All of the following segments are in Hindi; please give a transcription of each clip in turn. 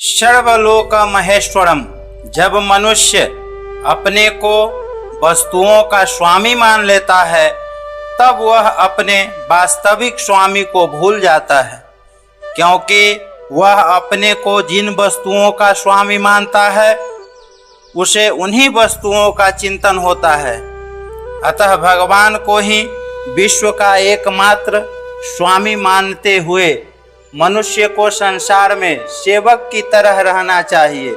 सर्वलोक महेश्वरम। जब मनुष्य अपने को वस्तुओं का स्वामी मान लेता है तब वह अपने वास्तविक स्वामी को भूल जाता है, क्योंकि वह अपने को जिन वस्तुओं का स्वामी मानता है उसे उन्हीं वस्तुओं का चिंतन होता है। अतः भगवान को ही विश्व का एकमात्र स्वामी मानते हुए मनुष्य को संसार में सेवक की तरह रहना चाहिए।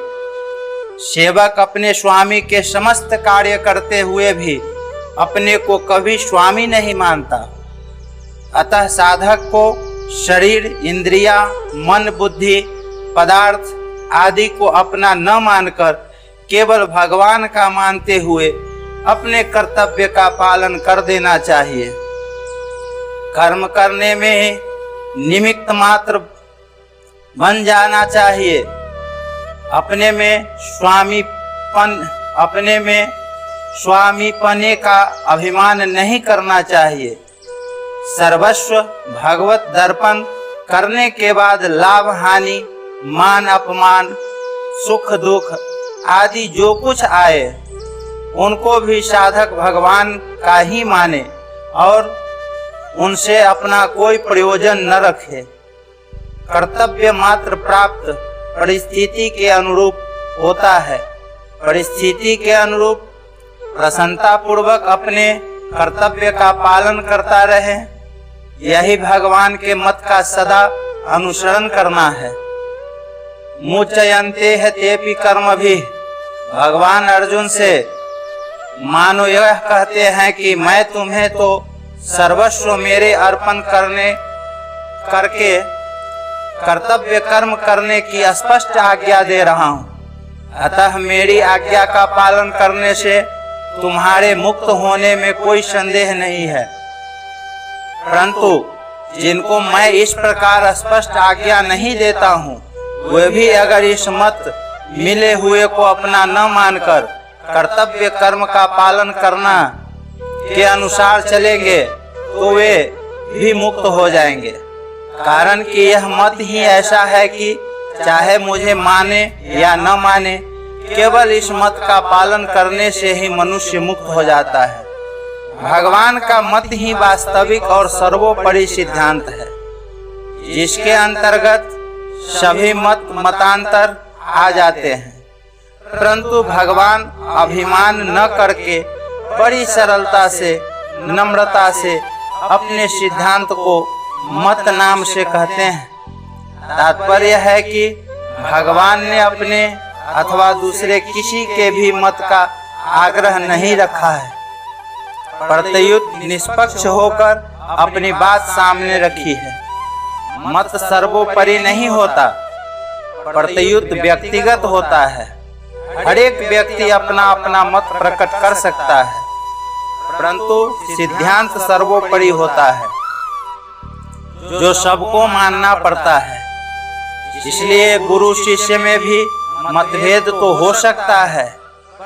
सेवक अपने स्वामी के समस्त कार्य करते हुए भी अपने को कभी स्वामी नहीं मानता। अतः साधक को शरीर, इंद्रियां, मन, बुद्धि, पदार्थ आदि को अपना न मानकर केवल भगवान का मानते हुए अपने कर्तव्य का पालन कर देना चाहिए। कर्म करने में निमित्त मात्र बन जाना चाहिए। अपने में स्वामीपने का अभिमान नहीं करना चाहिए। सर्वस्व भगवत दर्पण करने के बाद लाभ हानि, मान अपमान, सुख दुख आदि जो कुछ आए उनको भी साधक भगवान का ही माने और उनसे अपना कोई प्रयोजन न रखे। कर्तव्य मात्र प्राप्त परिस्थिति के अनुरूप होता है। परिस्थिति के अनुरूप प्रसन्नता पूर्वक अपने कर्तव्य का पालन करता रहे, यही भगवान के मत का सदा अनुसरण करना है। मुच्यन्ते है तेपि कर्म भी। भगवान अर्जुन से मानो यह कहते हैं कि मैं तुम्हें तो सर्वस्व मेरे अर्पण करके कर्तव्य कर्म करने की स्पष्ट आज्ञा दे रहा हूँ। अतः मेरी आज्ञा का पालन करने से तुम्हारे मुक्त होने में कोई संदेह नहीं है। परंतु जिनको मैं इस प्रकार स्पष्ट आज्ञा नहीं देता हूँ वे भी अगर इस मत मिले हुए को अपना न मानकर कर्तव्य कर्म का पालन करना के अनुसार चलेंगे तो वे भी मुक्त हो जाएंगे। कारण कि यह मत ही ऐसा है कि चाहे मुझे माने या न माने, केवल इस मत का पालन करने से ही मनुष्य मुक्त हो जाता है। भगवान का मत ही वास्तविक और सर्वोपरि सिद्धांत है, जिसके अंतर्गत सभी मतांतर आ जाते हैं। परंतु भगवान अभिमान न करके बड़ी सरलता से, नम्रता से अपने सिद्धांत को मत नाम से कहते हैं। तात्पर्य है कि भगवान ने अपने अथवा दूसरे किसी के भी मत का आग्रह नहीं रखा है। प्रत्युत निष्पक्ष होकर अपनी बात सामने रखी है। मत सर्वोपरि नहीं होता, प्रत्युत व्यक्तिगत होता है। हर एक व्यक्ति अपना अपना मत प्रकट कर सकता है, परंतु सिद्धांत सर्वोपरि होता है जो सबको मानना पड़ता है। इसलिए गुरु शिष्य में भी मतभेद तो हो सकता है,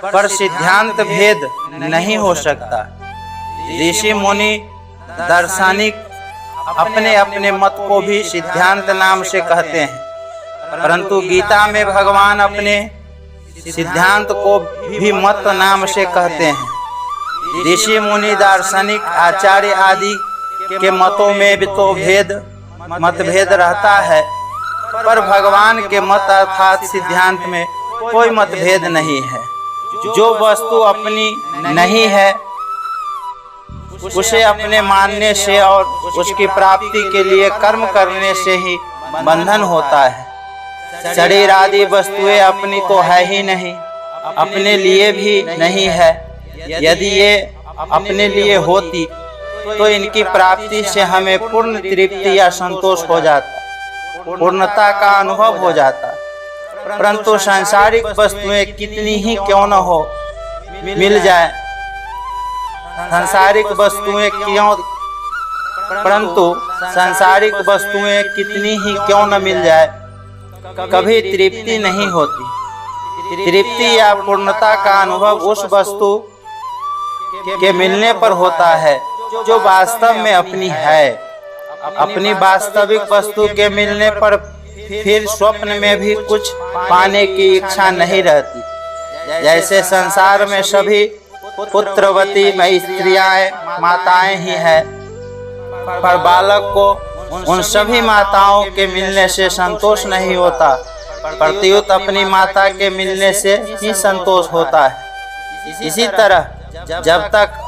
पर सिद्धांत भेद नहीं हो सकता। ऋषि मुनि दार्शनिक अपने अपने मत को भी सिद्धांत नाम से कहते हैं, परंतु गीता में भगवान अपने सिद्धांत को भी मत नाम से कहते हैं। ऋषि मुनि दार्शनिक आचार्य आदि के मतों में भी तो मतभेद रहता है, पर भगवान के मत अर्थात सिद्धांत में कोई मतभेद नहीं है। जो वस्तु अपनी नहीं है उसे अपने मानने से और उसकी प्राप्ति के लिए कर्म करने से ही बंधन होता है। शरीर आदि वस्तुएं अपनी तो है ही नहीं, अपने लिए भी नहीं है। यदि ये अपने लिए होती तो इनकी प्राप्ति से हमें पूर्ण तृप्ति या संतोष हो जाता, पूर्णता का अनुभव हो जाता। परंतु सांसारिक वस्तुएं कितनी ही क्यों न हो मिल जाए, सांसारिक वस्तुएं कितनी ही क्यों न मिल जाए, कभी तृप्ति नहीं होती। तृप्ति या पूर्णता का अनुभव उस वस्तु के मिलने पर होता है जो वास्तव में अपनी है। अपनी वास्तविक वस्तु के मिलने पर फिर स्वप्न में भी कुछ पाने की इच्छा नहीं रहती। जैसे संसार में सभी पुत्रवती स्त्रियां माताएं ही हैं, पर बालक को उन सभी माताओं के मिलने से संतोष नहीं होता, प्रत्युत अपनी माता के मिलने से ही संतोष होता है। इसी तरह जब तक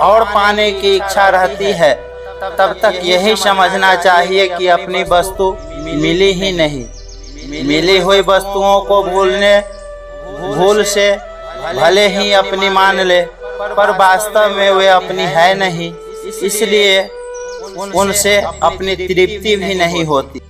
और पाने की इच्छा रहती है, तब तक यही समझना चाहिए कि अपनी वस्तु मिली ही नहीं। मिली हुई वस्तुओं को भूल से भले ही अपनी मान ले, पर वास्तव में वे अपनी है नहीं, इसलिए उनसे अपनी तृप्ति भी नहीं होती।